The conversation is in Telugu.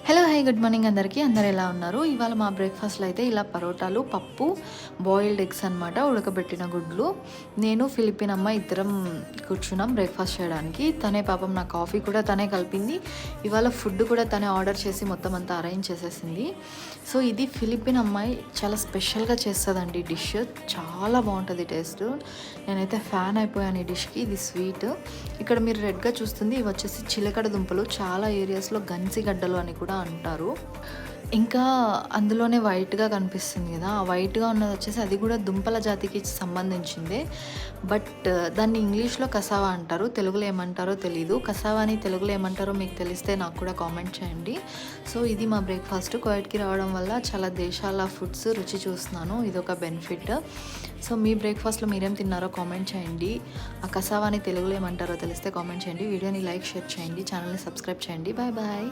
హలో హై గుడ్ మార్నింగ్ అందరికీ. అందరు ఎలా ఉన్నారు? ఇవాళ మా బ్రేక్ఫాస్ట్లో అయితే ఇలా పరోటాలు, పప్పు, బాయిల్డ్ ఎగ్స్ అనమాట, ఉడకబెట్టిన గుడ్లు. నేను ఫిలిపిన్ అమ్మ ఇద్దరం కూర్చున్నాం బ్రేక్ఫాస్ట్ చేయడానికి. తనే పాపం నా కాఫీ కూడా తనే కలిపింది. ఇవాళ ఫుడ్ కూడా తనే ఆర్డర్ చేసి మొత్తం అంతా అరేంజ్ చేసేసింది. సో ఇది ఫిలిపిన్ అమ్మాయి చాలా స్పెషల్గా చేస్తుందండి డిష్. చాలా బాగుంటుంది టేస్ట్. నేనైతే ఫ్యాన్ అయిపోయాను ఈ డిష్కి. ఇది స్వీట్. ఇక్కడ మీరు రెడ్గా చూస్తుంది ఇవి వచ్చేసి చిలకడ దుంపలు. చాలా ఏరియాస్లో గన్సిగడ్డలు అని కూడా అంటారు. ఇంకా అందులోనే వైట్గా కనిపిస్తుంది కదా, ఆ వైట్గా ఉన్నది వచ్చేసి అది కూడా దుంపల జాతికి సంబంధించిందే. బట్ దాన్ని ఇంగ్లీష్లో కసావా అంటారు, తెలుగులో ఏమంటారో తెలీదు. కసావాని తెలుగులో ఏమంటారో మీకు తెలిస్తే నాకు కూడా కామెంట్ చేయండి. సో ఇది మా బ్రేక్ఫాస్ట్. కోవిడ్కి రావడం వల్ల చాలా దేశాల ఫుడ్స్ రుచి చూస్తున్నాను, ఇదొక బెనిఫిట్. సో మీ బ్రేక్ఫాస్ట్లో మీరేం తిన్నారో కామెంట్ చేయండి. ఆ కసావాని తెలుగులో ఏమంటారో తెలిస్తే కామెంట్ చేయండి. వీడియోని లైక్, షేర్ చేయండి, ఛానల్ని సబ్స్క్రైబ్ చేయండి. Bye bye.